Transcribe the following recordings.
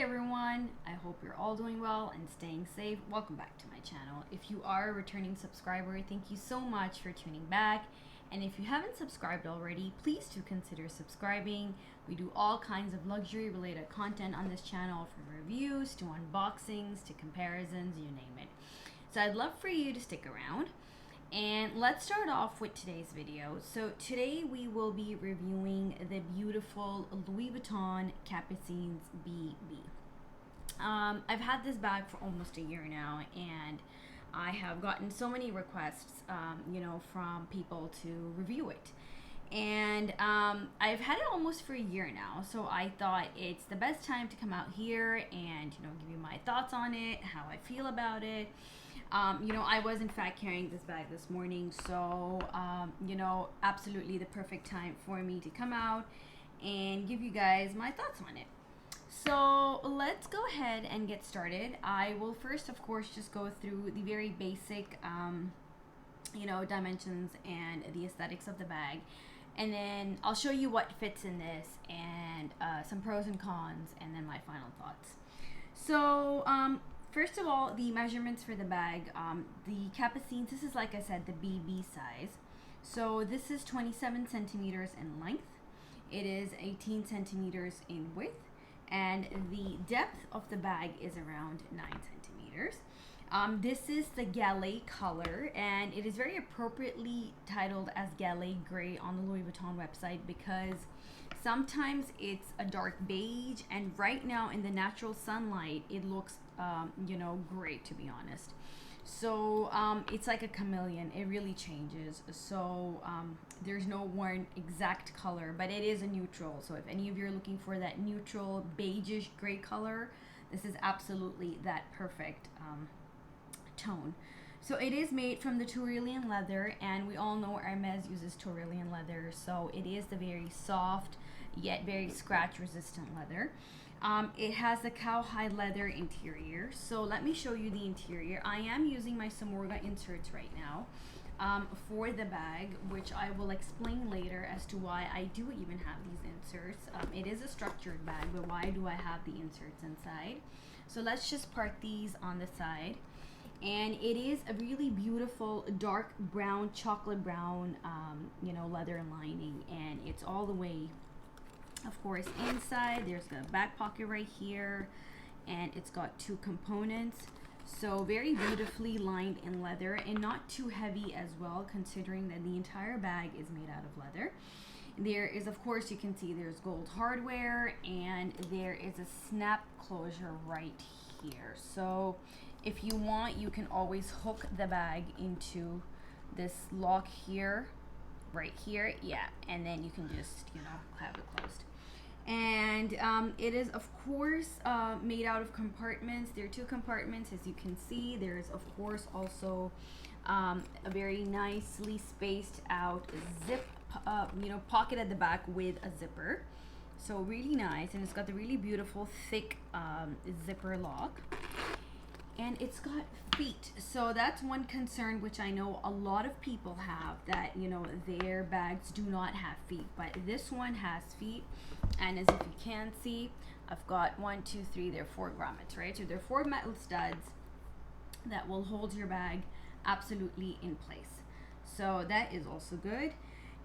everyone, I hope you're all doing well and staying safe. Welcome back to my channel. If you are a returning subscriber, thank you so much for tuning back. And if you haven't subscribed already, please do consider subscribing. We do all kinds of luxury related content on this channel, from reviews to unboxings to comparisons, you name it. So I'd love for you to stick around. And let's start off with today's video. So today we will be reviewing the beautiful Louis Vuitton Capucines BB. I've had this bag for almost a year now, and I have gotten so many requests, from people to review it. And I've had it almost for a year now, so I thought it's the best time to come out here and, give you my thoughts on it, how I feel about it. I was in fact carrying this bag this morning, so, absolutely the perfect time for me to come out and give you guys my thoughts on it. So let's go ahead and get started. I will first, of course, just go through the very basic, dimensions and the aesthetics of the bag. And then I'll show you what fits in this and some pros and cons, and then my final thoughts. So, first of all, the measurements for the bag. The Capucines, this is, like I said, the BB size. So this is 27 centimeters in length. It is 18 centimeters in width. And the depth of the bag is around 9 centimeters. This is the Gallet color, and it is very appropriately titled as Gallet Gray on the Louis Vuitton website, because sometimes it's a dark beige, and right now in the natural sunlight it looks great, to be honest. So it's like a chameleon, it really changes. So there's no one exact color, but it is a neutral. So if any of you are looking for that neutral beigeish gray color, this is absolutely that perfect tone. So it is made from the Tyrolean leather, and we all know Hermes uses Tyrolean leather, so it is the very soft yet very scratch resistant leather. It has the cowhide leather interior. So let me show you the interior. I am using my Samorga inserts right now for the bag, which I will explain later as to why I do even have these inserts. It is a structured bag, but why do I have the inserts inside? So let's just park these on the side. And it is a really beautiful dark brown, chocolate brown, leather lining, and it's all the way, of course, inside. There's the back pocket right here, and it's got two components. So very beautifully lined in leather, and not too heavy as well, considering that the entire bag is made out of leather. There is, of course, you can see there's gold hardware, and there is a snap closure right here. So if you want, you can always hook the bag into this lock here, right here, yeah, and then you can just, have it closed. And it is, of course, made out of compartments. There are two compartments, as you can see. There's, of course, also a very nicely spaced out zip, pocket at the back with a zipper. So really nice, and it's got the really beautiful thick zipper lock. And it's got feet. So that's one concern which I know a lot of people have, that their bags do not have feet, but this one has feet. And as if you can see, I've got 1, 2, 3, there are 4 grommets, right? So there are 4 metal studs that will hold your bag absolutely in place. So that is also good.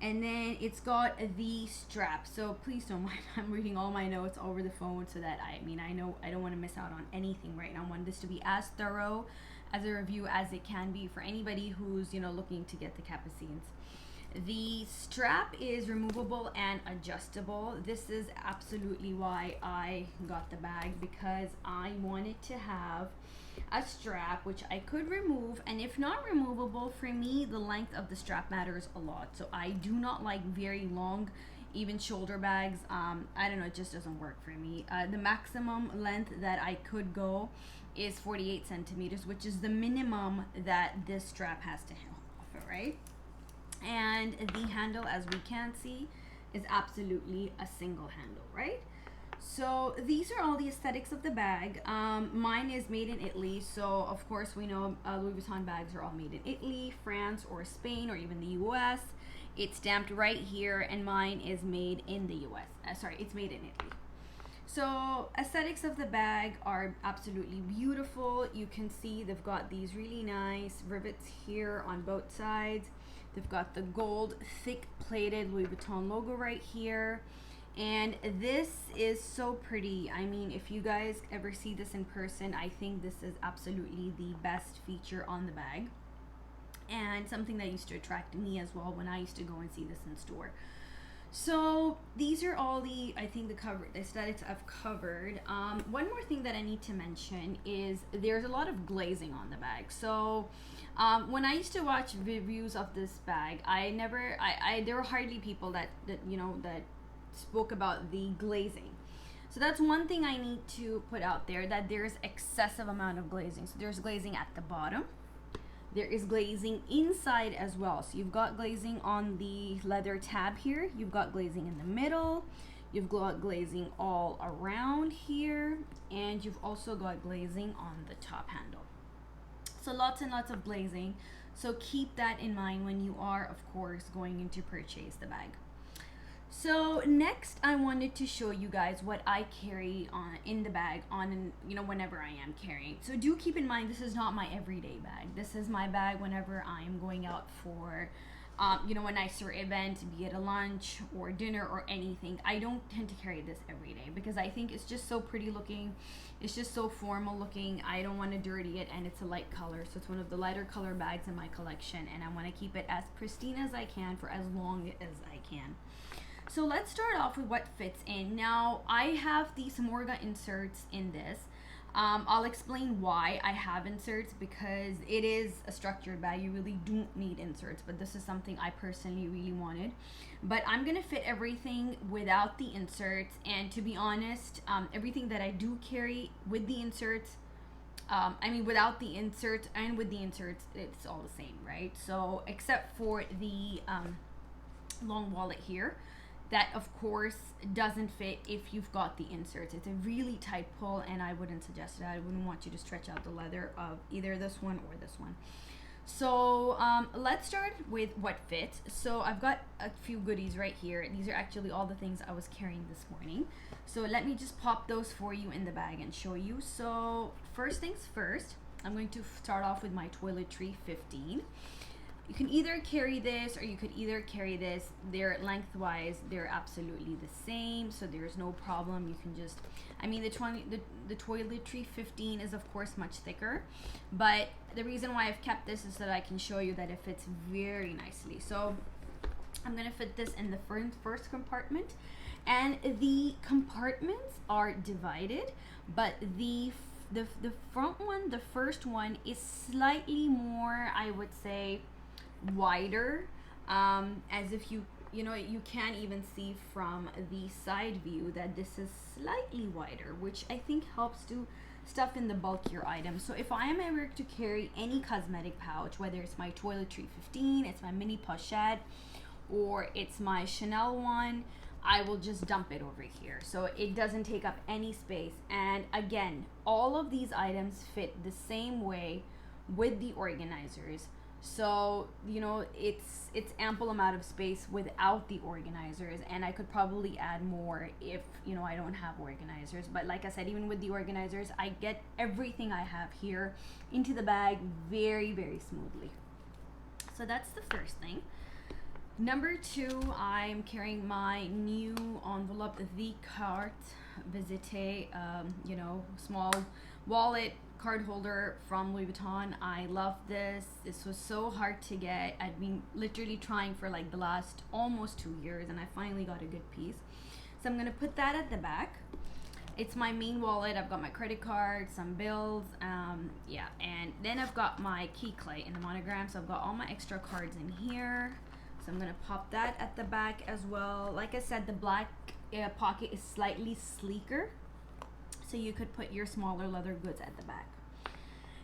And then it's got the strap. So please don't mind, I'm reading all my notes over the phone, so that I know I don't want to miss out on anything right now. I want this to be as thorough as a review as it can be for anybody who's looking to get the Capucines. The strap is removable and adjustable. This is absolutely why I got the bag, because I wanted to have a strap which I could remove, and if not removable, for me the length of the strap matters a lot. So I do not like very long, even shoulder bags. I don't know, it just doesn't work for me. The maximum length that I could go is 48 centimeters, which is the minimum that this strap has to offer, right? And the handle, as we can see, is absolutely a single handle, right? So these are all the aesthetics of the bag. Mine is made in Italy, so of course we know Louis Vuitton bags are all made in Italy, France, or Spain, or even the US. It's stamped right here, and mine is made in the US. It's made in Italy. So aesthetics of the bag are absolutely beautiful. You can see they've got these really nice rivets here on both sides. They've got the gold thick plated Louis Vuitton logo right here. And this is so pretty. I mean, if you guys ever see this in person, I think this is absolutely the best feature on the bag. And something that used to attract me as well when I used to go and see this in store. So these are all the, I think, the aesthetics I've covered. One more thing that I need to mention is there's a lot of glazing on the bag. So when I used to watch reviews of this bag, there were hardly people that spoke about the glazing. So that's one thing I need to put out there, that there's excessive amount of glazing. So there's glazing at the bottom. There is glazing inside as well. So you've got glazing on the leather tab here. You've got glazing in the middle. You've got glazing all around here. And you've also got glazing on the top handle. So lots and lots of glazing. So keep that in mind when you are, of course, going in to purchase the bag. So next I wanted to show you guys what I carry on in the bag whenever I am carrying. So do keep in mind, this is not my everyday bag. This is my bag whenever I am going out for a nicer event, be it a lunch or dinner or anything. I don't tend to carry this every day because I think it's just so pretty looking. It's just so formal looking. I don't want to dirty it, and it's a light color. So it's one of the lighter color bags in my collection, and I want to keep it as pristine as I can for as long as I can. So let's start off with what fits in. Now, I have the Samorga inserts in this. I'll explain why I have inserts, because it is a structured bag. You really don't need inserts, but this is something I personally really wanted. But I'm gonna fit everything without the inserts, and to be honest, everything that I do carry with the inserts, without the inserts and with the inserts, it's all the same, right? So except for the long wallet here, that of course doesn't fit if you've got the inserts. It's a really tight pull, and I wouldn't suggest it. I wouldn't want you to stretch out the leather of either this one or this one. So let's start with what fits. So I've got a few goodies right here. These are actually all the things I was carrying this morning. So let me just pop those for you in the bag and show you. So first things first, I'm going to start off with my Toiletry 15. You can either carry this or you could either carry this. They're lengthwise, they're absolutely the same, so there's no problem. You can just, the Toiletry 15 is of course much thicker, but the reason why I've kept this is so that I can show you that it fits very nicely. So I'm gonna fit this in the first compartment, and the compartments are divided, but the front one, the first one, is slightly more, I would say, wider, as if you can even see from the side view that this is slightly wider, which I think helps to stuff in the bulkier items. So if I am ever to carry any cosmetic pouch, whether it's my Toiletry 15, it's my mini pochette, or it's my Chanel one, I will just dump it over here so it doesn't take up any space. And again, all of these items fit the same way with the organizers. So it's ample amount of space without the organizers, and I could probably add more if I don't have organizers. But like I said, even with the organizers, I get everything I have here into the bag very, very smoothly. So that's the first thing. Number two, I'm carrying my new envelope, the Carte Visite, small wallet card holder from Louis Vuitton. I love this. This was so hard to get. I've been literally trying for like the last almost 2 years, and I finally got a good piece. So I'm gonna put that at the back. It's my main wallet. I've got my credit card, some bills, and then I've got my key clay in the monogram. So I've got all my extra cards in here. So I'm gonna pop that at the back as well. Like I said, the black pocket is slightly sleeker, so you could put your smaller leather goods at the back.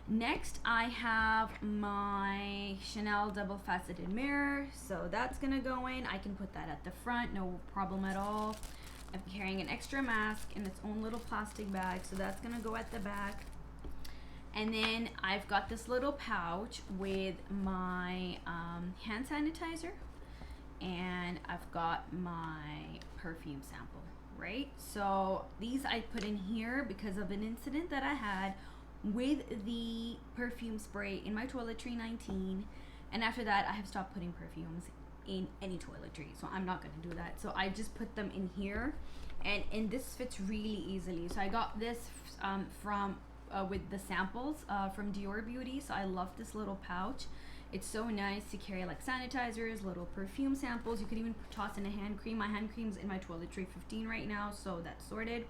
Next, I have my Chanel double faceted mirror, so that's gonna go in. I can put that at the front, no problem at all. I'm carrying an extra mask in its own little plastic bag, so that's gonna go at the back. And then I've got this little pouch with my hand sanitizer, and I've got my perfume sample right? So these I put in here because of an incident that I had with the perfume spray in my toiletry 19, and after that I have stopped putting perfumes in any toiletry, so I'm not going to do that. So I just put them in here, and this fits really easily. So I got this from with the samples from Dior Beauty. So I love this little pouch. It's so nice to carry like sanitizers, little perfume samples. You could even toss in a hand cream. My hand cream's in my toiletry 15 right now, so that's sorted.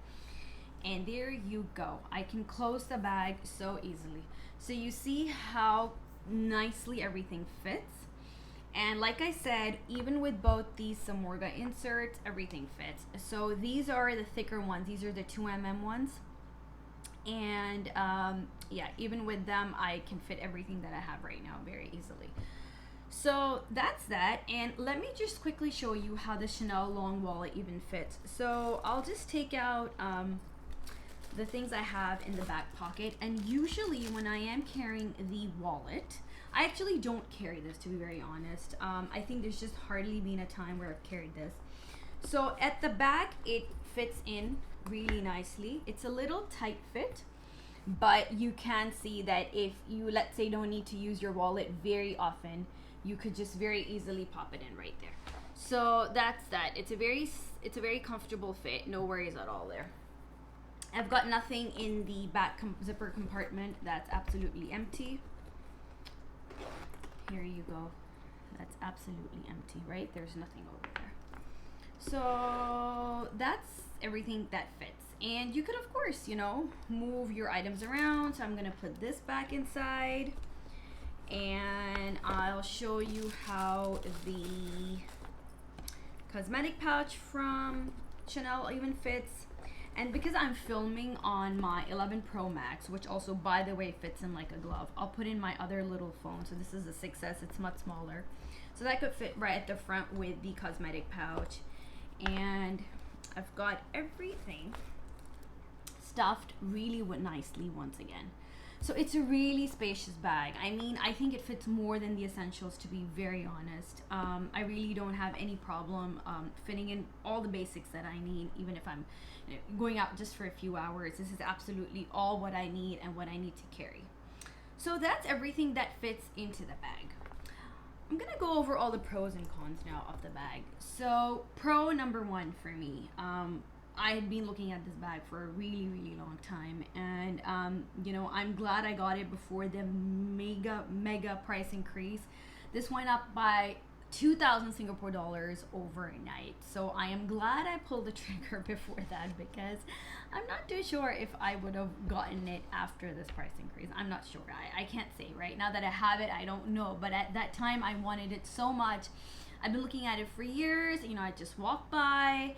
And there you go. I can close the bag so easily. So you see how nicely everything fits. And like I said, even with both these Samorga inserts, everything fits. So these are the thicker ones. These are the 2mm ones. And yeah, even with them, I can fit everything that I have right now very easily. So that's that. And let me just quickly show you how the Chanel long wallet even fits. So I'll just take out the things I have in the back pocket. And usually when I am carrying the wallet, I actually don't carry this, to be very honest. I think there's just hardly been a time where I've carried this. So at the back, it fits in really nicely. It's a little tight fit, but you can see that if you, let's say, don't need to use your wallet very often, you could just very easily pop it in right there. So that's that. It's a very comfortable fit. No worries at all there. I've got nothing in the back zipper compartment. That's absolutely empty. Here you go. That's absolutely empty, right? There's nothing over there. So that's everything that fits. And you could, of course, you know, move your items around. So I'm going to put this back inside. And I'll show you how the cosmetic pouch from Chanel even fits. And because I'm filming on my 11 Pro Max, which also, by the way, fits in like a glove, I'll put in my other little phone. So this is a 6S, it's much smaller. So that could fit right at the front with the cosmetic pouch. And I've got everything stuffed really nicely once again. So it's a really spacious bag. I mean, I think it fits more than the essentials, to be very honest. I really don't have any problem fitting in all the basics that I need, even if I'm going out just for a few hours. This is absolutely all what I need and what I need to carry. So that's everything that fits into the bag. I'm gonna go over all the pros and cons now of the bag. So pro number one for me, I had been looking at this bag for a really long time, and you know, I'm glad I got it before the mega price increase. This went up by 2,000 Singapore dollars overnight, so I am glad I pulled the trigger before that, because I'm not too sure if I would have gotten it after this price increase. I'm not sure. I can't say right now that I have it. I don't know, but at that time I wanted it so much. I've been looking at it for years. You know, I just walked by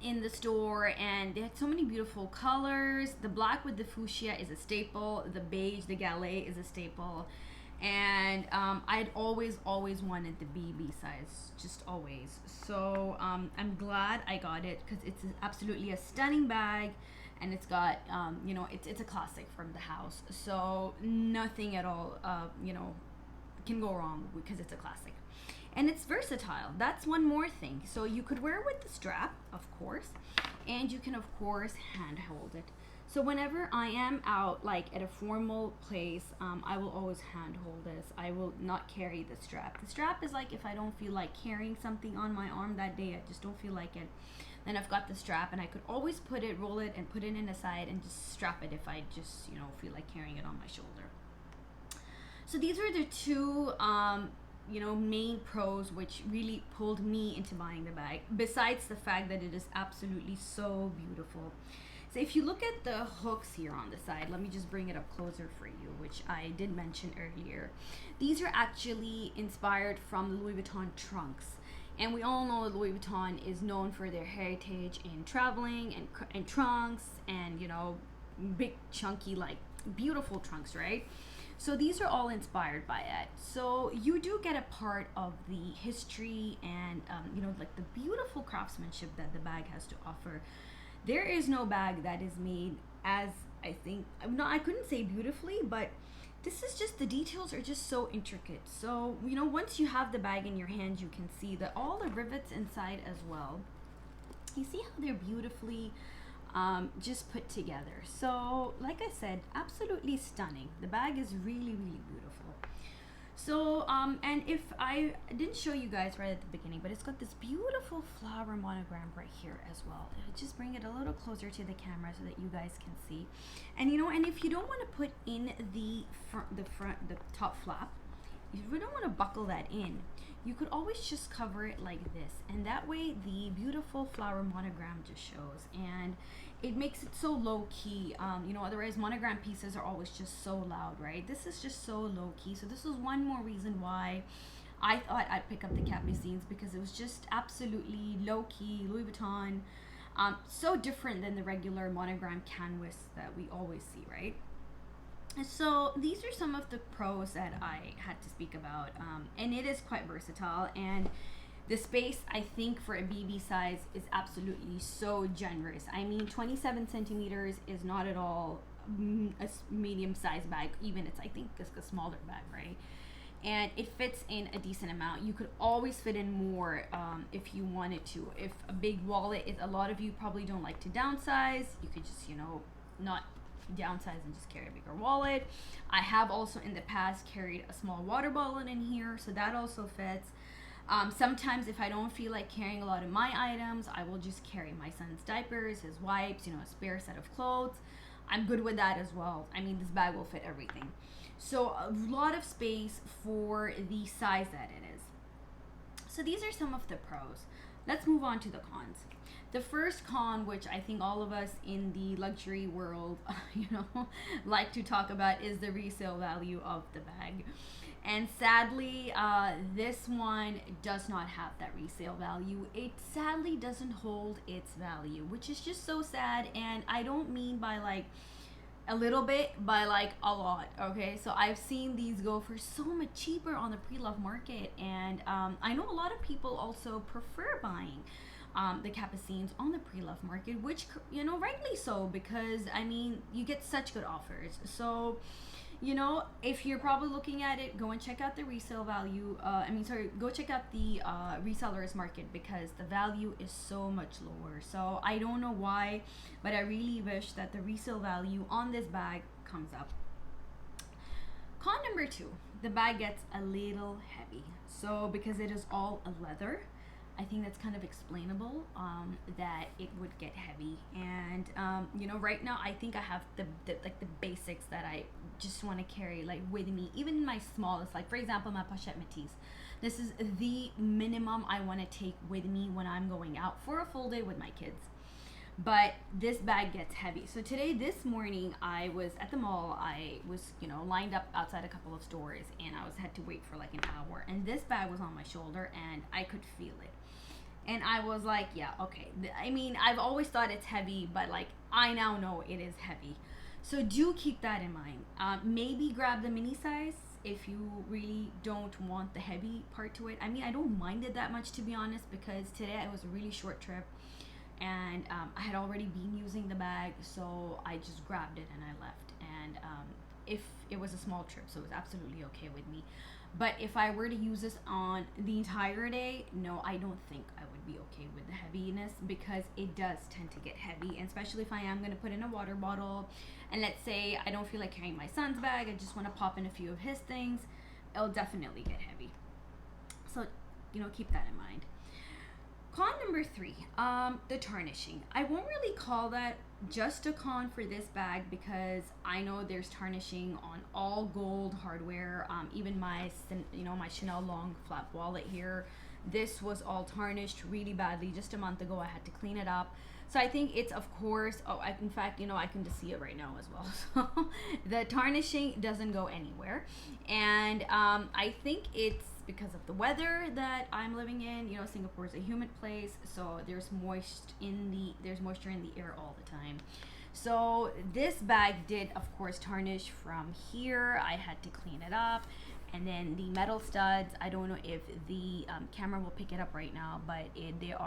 in the store, and they had so many beautiful colors. The black with the fuchsia is a staple. The beige, the gallet, is a staple. And I'd always wanted the BB size, just always. So I'm glad I got it, because it's absolutely a stunning bag, and it's got you know, it's a classic from the house. So nothing at all you know, can go wrong, because it's a classic. And it's versatile. That's one more thing. So you could wear it with the strap, of course, and you can, of course, hand hold it. So whenever I am out, like at a formal place, I will always hand hold this. I will not carry the strap. The strap is like if I don't feel like carrying something on my arm that day, I just don't feel like it, then I've got the strap, and I could always put it, roll it, and put it in the side and just strap it if I just, you know, feel like carrying it on my shoulder. So these are the two you know, main pros which really pulled me into buying the bag, besides the fact that it is absolutely so beautiful. So if you look at the hooks here on the side, let me just bring it up closer for you, which I did mention earlier. These are actually inspired from the Louis Vuitton trunks. And we all know Louis Vuitton is known for their heritage in traveling and trunks, and, you know, big chunky, like beautiful trunks, right? So these are all inspired by it. So you do get a part of the history and you know, like the beautiful craftsmanship that the bag has to offer. There is no bag that is made as, I think, no, I couldn't say beautifully, but this is just, the details are just so intricate. So, you know, once you have the bag in your hand, you can see that all the rivets inside as well You see how they're beautifully just put together. So like I said, absolutely stunning. The bag is really, really beautiful. So and if I didn't show you guys right at the beginning, but it's got this beautiful flower monogram right here as well. Just bring it a little closer to the camera so that you guys can see. And you know, and if you don't want to put in the top flap, if you don't want to buckle that in, you could always just cover it like this, and that way the beautiful flower monogram just shows, and it makes it so low key. You know, otherwise monogram pieces are always just so loud, right? This is just so low key. So this is one more reason why I thought I'd pick up the Capucines, because it was just absolutely low key, Louis Vuitton, so different than the regular monogram canvas that we always see, right? So these are some of the pros that I had to speak about, and it is quite versatile, and the space, I think, for a BB size is absolutely so generous. I mean, 27 centimeters is not at all a medium-sized bag. Even I think it's a smaller bag, right? And it fits in a decent amount. You could always fit in more if you wanted to. If a big wallet is, a lot of you probably don't like to downsize, you could just, you know, not downsize and just carry a bigger wallet. I have also in the past carried a small water bottle in here, so that also fits. Sometimes if I don't feel like carrying a lot of my items, I will just carry my son's diapers, his wipes, you know, a spare set of clothes. I'm good with that as well. I mean, this bag will fit everything. So a lot of space for the size that it is. So these are some of the pros. Let's move on to the cons. The first con, which I think all of us in the luxury world, you know, like to talk about, is the resale value of the bag. And sadly, this one does not have that resale value. It sadly doesn't hold its value, which is just so sad. And I don't mean by like a little bit, by like a lot, okay? So I've seen these go for so much cheaper on the pre-love market. And I know a lot of people also prefer buying the Capucines on the pre-love market, which, you know, rightly so, because I mean, you get such good offers. So, you know, if you're probably looking at it, go and check out the resale value. Go check out the resellers market, because the value is so much lower. So I don't know why, but I really wish that the resale value on this bag comes up. Con number 2, the bag gets a little heavy. So because it is all a leather, I think that's kind of explainable, that it would get heavy. And you know, right now I think I have the basics that I just want to carry like with me, even my smallest, like for example my pochette métis. This is the minimum I want to take with me when I'm going out for a full day with my kids. But this bag gets heavy. So this morning I was at the mall. I was, you know, lined up outside a couple of stores, and I had to wait for like an hour, and this bag was on my shoulder and I could feel it. And I was like, yeah, okay. I mean, I've always thought it's heavy, but like I now know it is heavy. So do keep that in mind. Maybe grab the mini size if you really don't want the heavy part to it. I mean, I don't mind it that much, to be honest, because today it was a really short trip, and I had already been using the bag, so I just grabbed it and I left. And if it was a small trip, so it was absolutely okay with me. But if I were to use this on the entire day, no, I don't think I would be okay with the heaviness, because it does tend to get heavy, and especially if I am going to put in a water bottle, and let's say I don't feel like carrying my son's bag, I just want to pop in a few of his things, it'll definitely get heavy. So, you know, keep that in mind. Con number 3, the tarnishing. I won't really call that just a con for this bag, because I know there's tarnishing on all gold hardware. Even my Chanel long flap wallet here, this was all tarnished really badly. Just a month ago I had to clean it up. So I think it's, of course, in fact, you know, I can just see it right now as well. So the tarnishing doesn't go anywhere. And I think it's because of the weather that I'm living in. You know, Singapore is a humid place, so there's moisture in the air all the time. So this bag did, of course, tarnish from here. I had to clean it up. And then the metal studs, I don't know if the camera will pick it up right now, but they're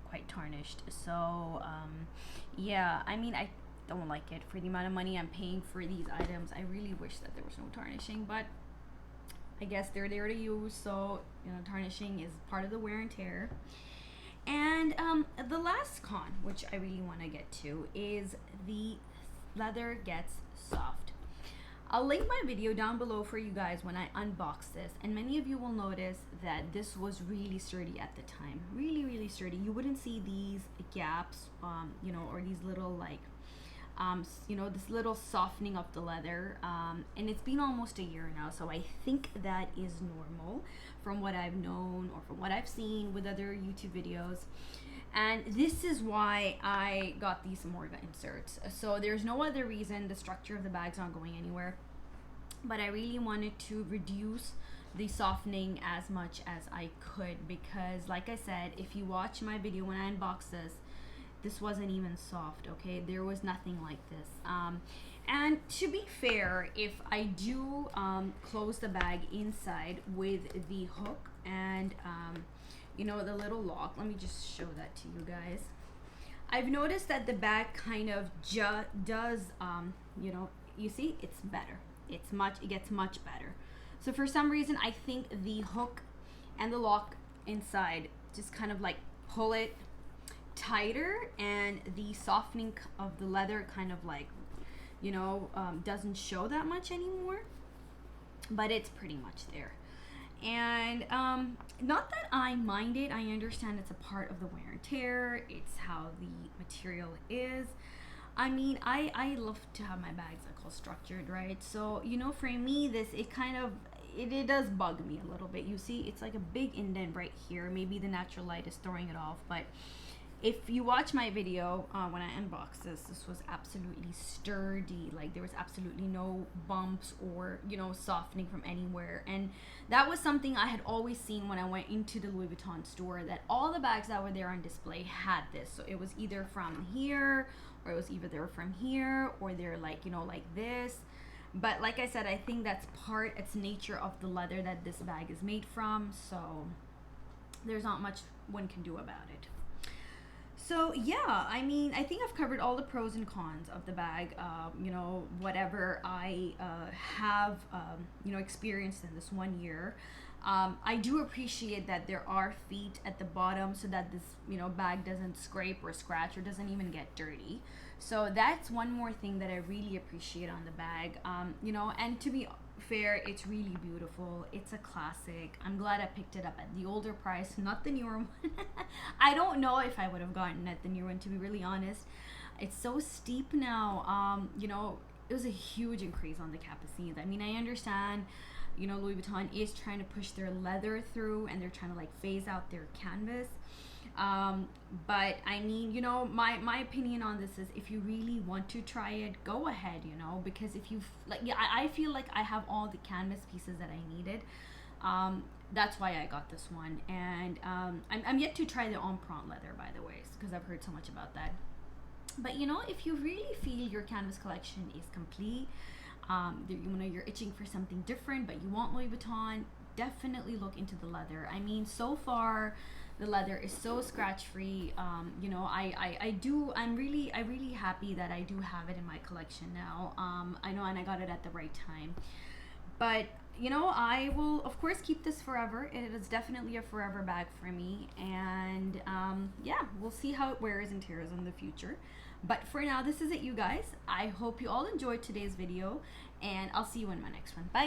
quite tarnished. So yeah, I mean, I don't like it. For the amount of money I'm paying for these items, I really wish that there was no tarnishing, but I guess they're there to use. So, you know, tarnishing is part of the wear and tear. And the last con, which I really want to get to, is the leather gets soft. I'll link my video down below for you guys when I unbox this, and many of you will notice that this was really sturdy at the time. Really, really sturdy. You wouldn't see these gaps, you know, or these little like, you know, this little softening of the leather. And it's been almost a year now, so I think that is normal from what I've known or from what I've seen with other YouTube videos. And this is why I got these Morga inserts. So there's no other reason. The structure of the bag's not going anywhere, but I really wanted to reduce the softening as much as I could, because like I said, if you watch my video when I unboxed this wasn't even soft. Okay, there was nothing like this. And to be fair, if I do close the bag inside with the hook and you know, the little lock, let me just show that to you guys. I've noticed that the bag kind of does you know, you see, it's better. It gets much better. So for some reason, I think the hook and the lock inside just kind of like pull it tighter, and the softening of the leather kind of like, you know, doesn't show that much anymore, but it's pretty much there. And not that I mind it. I understand it's a part of the wear and tear. It's how the material is. I mean, I love to have my bags like all structured, right? So, you know, for me, it does bug me a little bit. You see, it's like a big indent right here. Maybe the natural light is throwing it off, but if you watch my video when I unboxed this was absolutely sturdy. Like, there was absolutely no bumps or, you know, softening from anywhere. And that was something I had always seen when I went into the Louis Vuitton store, that all the bags that were there on display had this. So it was either from here, or it was either they're from here, or they're like, you know, like this. But like I said, I think that's it's nature of the leather that this bag is made from. So there's not much one can do about it. So yeah, I mean, I think I've covered all the pros and cons of the bag. You know, whatever I have, you know, experienced in this 1 year. I do appreciate that there are feet at the bottom so that this, you know, bag doesn't scrape or scratch or doesn't even get dirty. So that's one more thing that I really appreciate on the bag. You know, and to be fair, it's really beautiful. It's a classic. I'm glad I picked it up at the older price, not the newer one. I don't know if I would have gotten it the newer one, to be really honest. It's so steep now. You know, it was a huge increase on the Capucines. I mean, I understand, you know, Louis Vuitton is trying to push their leather through, and they're trying to like phase out their canvas. But I mean, you know, my opinion on this is, if you really want to try it, go ahead, you know, because if you like, yeah, I feel like I have all the canvas pieces that I needed. That's why I got this one. And I'm yet to try the Empreinte leather, by the way, because I've heard so much about that. But you know, if you really feel your canvas collection is complete, you know, you're itching for something different, but you want Louis Vuitton, definitely look into the leather. I mean, so far the leather is so scratch free. You know, I'm really happy that I do have it in my collection now. I know, and I got it at the right time. But you know, I will of course keep this forever. It is definitely a forever bag for me. And yeah, we'll see how it wears and tears in the future. But for now, this is it, you guys. I hope you all enjoyed today's video, and I'll see you in my next one. Bye.